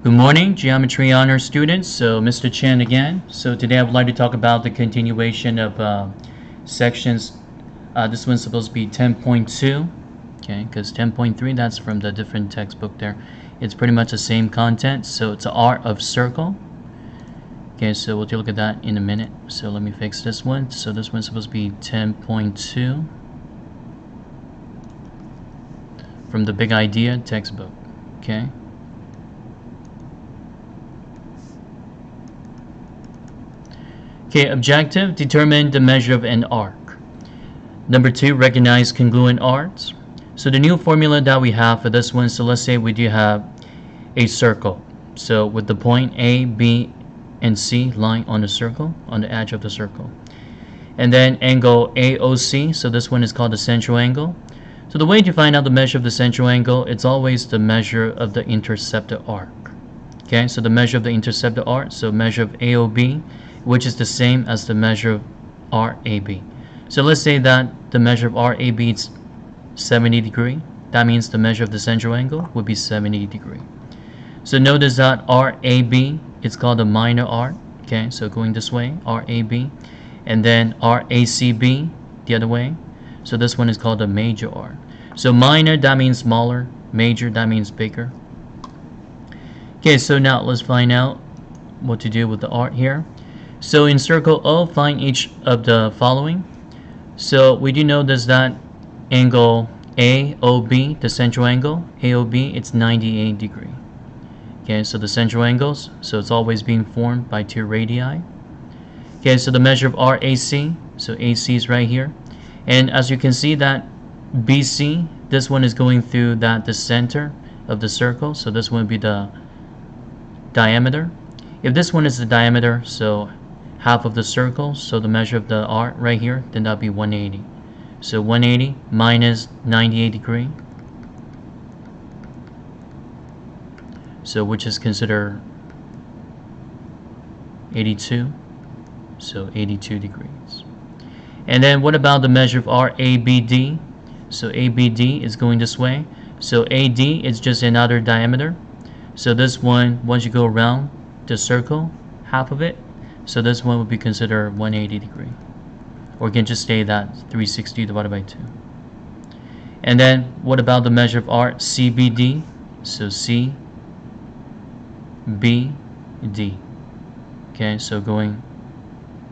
Good morning, Geometry Honor students. So Mr. Chen again. So today I would like to talk about the continuation of sections. This one's supposed to be 10.2, okay, because 10.3, that's from the different textbook there. It's pretty much the same content, so it's art of circle. Okay, so we'll take a look at that in a minute. So let me fix this one. So this one's supposed to be 10.2 from the Big Idea textbook, okay? Okay, objective, determine the measure of an arc. Number 2, recognize congruent arcs. So the new formula that we have for this one, so let's say we do have a circle. So with the point A, B, and C lying on the circle, on the edge of the circle. And then angle AOC, so this one is called the central angle. So the way to find out the measure of the central angle, it's always the measure of the intercepted arc. Okay, so the measure of the intercepted arc, so measure of AOB, which is the same as the measure of RAB. So let's say that the measure of RAB is 70 degree. That means the measure of the central angle would be 70 degree. So notice that RAB is called a minor arc. Okay, so going this way, RAB, and then RACB the other way. So this one is called a major arc. So minor, that means smaller. Major, that means bigger. Okay, so now let's find out what to do with the arc here. So in circle O, find each of the following. So we do notice that angle AOB, the central angle, AOB, it's 98 degree. Okay, so the central angles, so it's always being formed by two radii. Okay, so the measure of RAC, so AC is right here. And as you can see that BC, this one is going through the center of the circle, so this one would be the diameter. If this one is the diameter, so half of the circle, so the measure of the arc right here, then that'll be 180. So 180 minus 98 degree, so which is considered 82, so 82 degrees. And then what about the measure of RABD? So ABD is going this way, so AD is just another diameter. So this one, once you go around the circle, half of it, so this one would be considered 180 degree. Or you can just say that 360 divided by 2. And then what about the measure of RCBD? So CBD. Okay, so going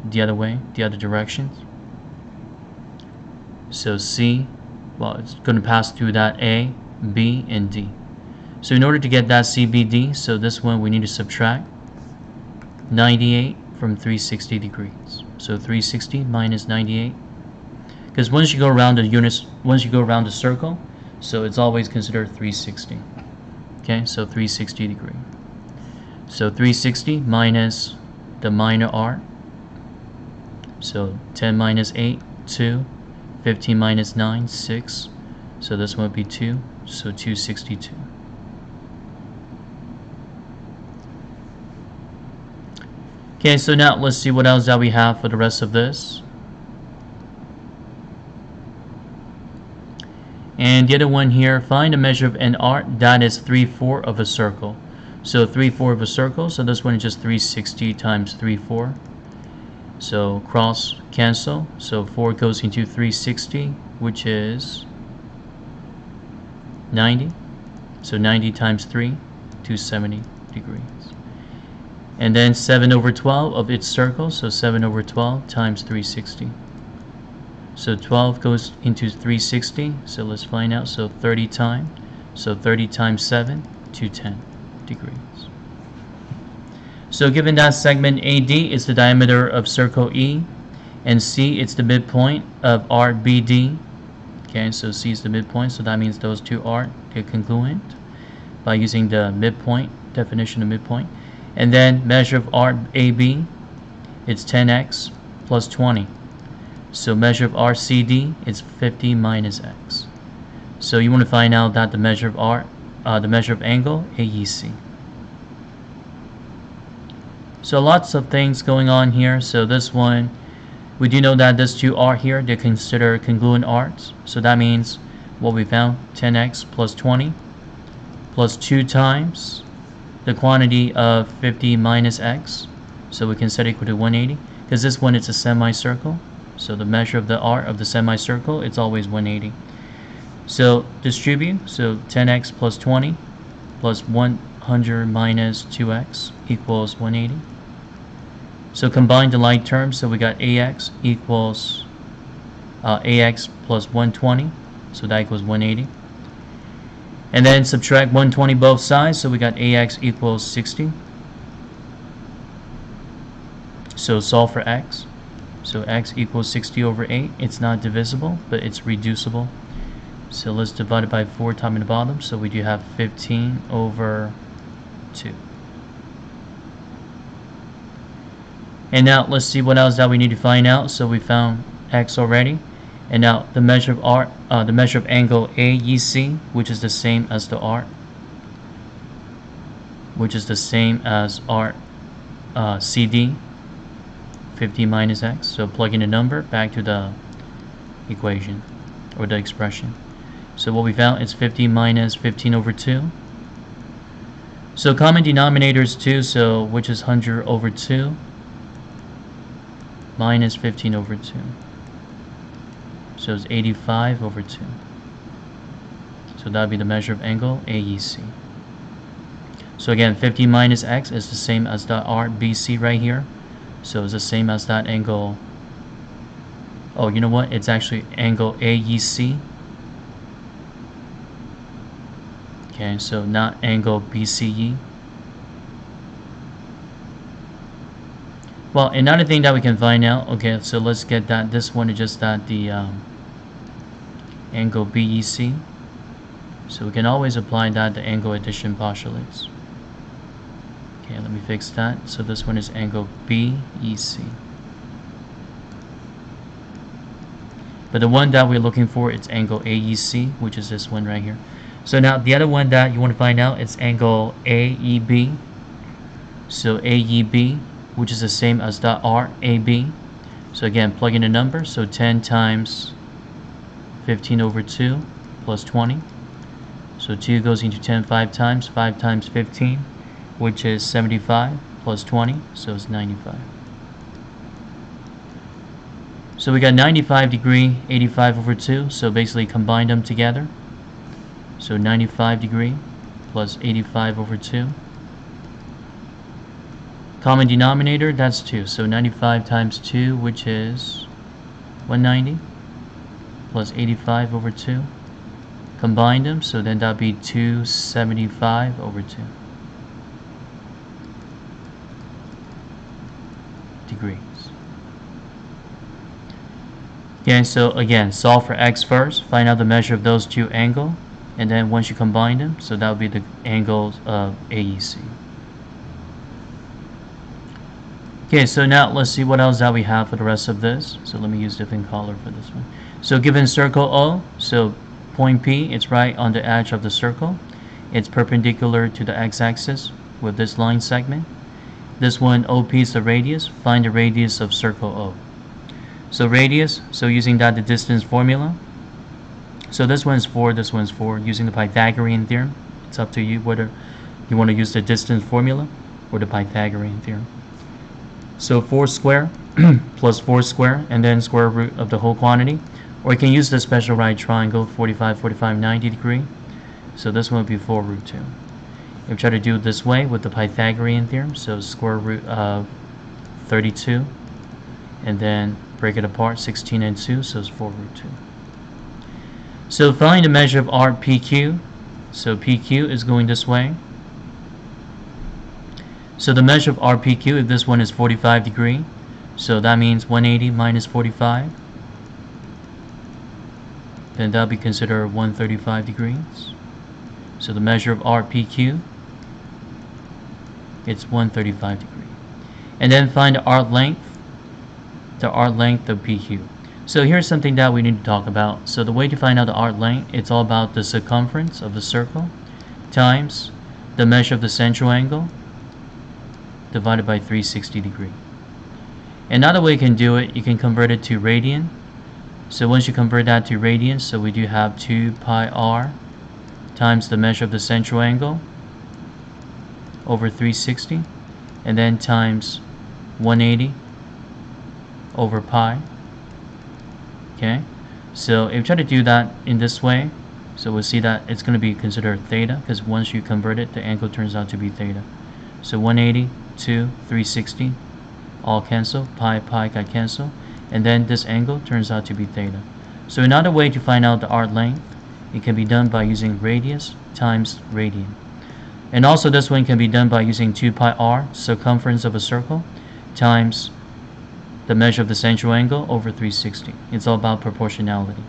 the other way, the other directions. So C, well, it's going to pass through that A, B, and D. So in order to get that CBD, so this one we need to subtract 98 from 360 degrees. So 360 minus 98. Because once you go around the units, once you go around the circle, so it's always considered 360. Okay, so 360 degree. So 360 minus the minor arc. So 10 minus 8, 2. 15 minus 9, 6. So this one would be 2. So 262. Okay, so now let's see what else that we have for the rest of this. And the other one here, find a measure of an arc that is 3/4 of a circle. So 3/4 of a circle, so this one is just 360 times 3/4. So cross cancel, so 4 goes into 360, which is 90. So 90 times 3, 270 degrees. And then 7/12 of its circle, so 7/12 times 360. So 12 goes into 360, so let's find out, so 30 times. So 30 times 7, 210 degrees. So given that segment AD is the diameter of circle E, and C is the midpoint of RBD, okay, so C is the midpoint, so that means those two are congruent by using the midpoint, definition of midpoint. And then measure of RAB, it's 10x plus 20. So measure of RCD is 50 minus x. So you want to find out that the measure of the measure of angle AEC. So lots of things going on here. So this one, we do know that these two are here, they're considered congruent arcs. So that means what we found, 10x plus 20 plus 2 times the quantity of 50 minus x, so we can set equal to 180, because this one is a semicircle, so the measure of the arc of the semicircle, it's always 180. So distribute, so 10x plus 20 plus 100 minus 2x equals 180. So combine the like terms, so we got ax equals ax plus 120, so that equals 180. And then subtract 120 both sides, so we got ax equals 60. So solve for x. So x equals 60 over 8. It's not divisible, but it's reducible. So let's divide it by 4 top and the bottom. So we do have 15 over 2. And now let's see what else that we need to find out. So we found x already. And now the measure of the measure of angle AEC, which is the same as the arc, which is the same as arc CD, 50 minus x. So plug in a number back to the equation or the expression. So what we found is 50 minus 15 over 2. So common denominator is 2, so which is 100 over 2 minus 15 over 2. So it's 85 over 2. So that would be the measure of angle AEC. So again, 50 minus x is the same as the arc BC right here. So it's the same as that angle. Oh, you know what? It's actually angle AEC. Okay, so not angle BCE. Well, another thing that we can find out, okay, so let's get that, this one is just that the angle BEC. So we can always apply that to angle addition postulates. Okay, let me fix that. So this one is angle BEC. But the one that we're looking for is angle AEC, which is this one right here. So now the other one that you want to find out is angle AEB. So AEB, which is the same as the RAB. So again, plug in a number. So 10 times 15 over 2 plus 20. So 2 goes into 10 5 times 15, which is 75 plus 20, so it's 95. So we got 95 degree, 85 over 2, so basically combine them together. So 95 degree plus 85 over 2. Common denominator, that's 2. So 95 times 2, which is 190, plus 85 over 2. Combine them, so then that'll be 275 over 2 degrees. Okay, so again, solve for x first, find out the measure of those two angles, and then once you combine them, so that would be the angles of AEC. Okay, so now let's see what else that we have for the rest of this. So let me use different color for this one. So given circle O, so point P, it's right on the edge of the circle. It's perpendicular to the x-axis with this line segment. This one, OP is the radius. Find the radius of circle O. So radius, so using that the distance formula. So this one's 4, this one's 4. Using the Pythagorean theorem, it's up to you whether you want to use the distance formula or the Pythagorean theorem. So 4 square plus 4 square, and then square root of the whole quantity. Or you can use the special right triangle, 45, 45, 90 degree. So this one would be 4 root 2. If you try to do it this way with the Pythagorean theorem, so square root of 32, and then break it apart, 16 and 2, so it's 4 root 2. So find the measure of arc PQ. So PQ is going this way. So the measure of RPQ, if this one is 45 degree, so that means 180 minus 45. Then that'll be considered 135 degrees. So the measure of RPQ, it's 135 degree. And then find the arc length of PQ. So here's something that we need to talk about. So the way to find out the arc length, it's all about the circumference of the circle times the measure of the central angle divided by 360 degree. Another way you can do it, you can convert it to radian. So once you convert that to radians, so we do have 2 pi r times the measure of the central angle over 360, and then times 180 over pi. Okay, so if you try to do that in this way, so we'll see that it's going to be considered theta, because once you convert it, the angle turns out to be theta. So 180 to 360 all cancel, pi got cancel, and then this angle turns out to be theta. So another way to find out the arc length, it can be done by using radius times radian. And also this one can be done by using 2 pi r, circumference of a circle, times the measure of the central angle over 360. It's all about proportionality.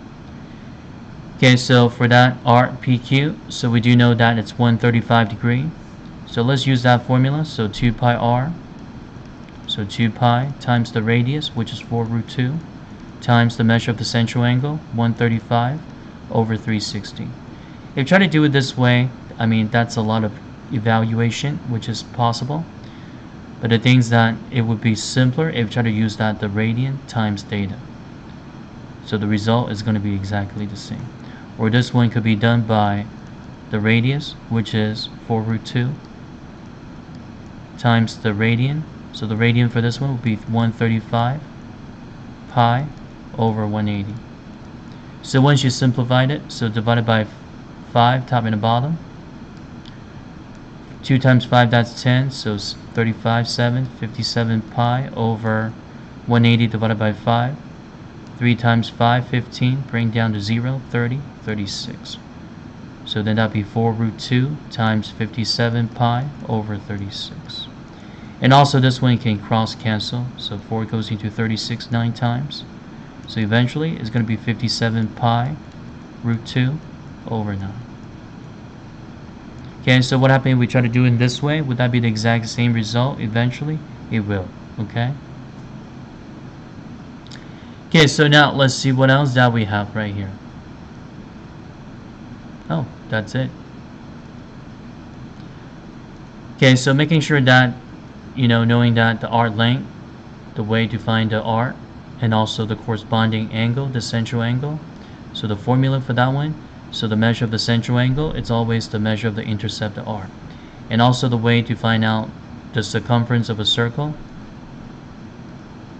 Okay, so for that arc PQ, so we do know that it's 135 degree. So let's use that formula. So 2 pi r, so 2 pi times the radius, which is 4 root 2, times the measure of the central angle, 135 over 360. If you try to do it this way, I mean, that's a lot of evaluation, which is possible. But the thing is that it would be simpler if you try to use that the radian times theta. So the result is going to be exactly the same. Or this one could be done by the radius, which is 4 root 2, times the radian. So the radian for this one would be 135 pi over 180. So once you simplified it, so divided by 5, top and the bottom. 2 times 5, that's 10, so 35, 7, 57 pi over 180 divided by 5. 3 times 5, 15, bring down to 0, 30, 36. So then that'd be 4 root 2 times 57 pi over 36. And also this one can cross cancel, so 4 goes into 36 9 times. So eventually it's going to be 57 pi root 2 over 9. Okay, so what happened if we try to do it in this way? Would that be the exact same result eventually? It will, okay? Okay, so now let's see what else that we have right here. Oh, that's it. Okay, so making sure that, knowing that the arc length, the way to find the arc, and also the corresponding angle, the central angle. So the formula for that one, so the measure of the central angle, it's always the measure of the intercepted arc. And also the way to find out the circumference of a circle,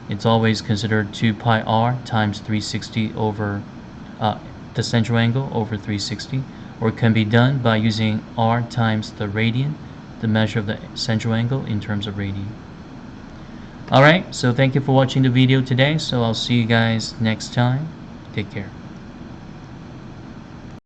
it's always considered 2 pi r times 360 over the central angle over 360, or it can be done by using r times the radian, the measure of the central angle in terms of radian. Alright, so thank you for watching the video today. So I'll see you guys next time. Take care.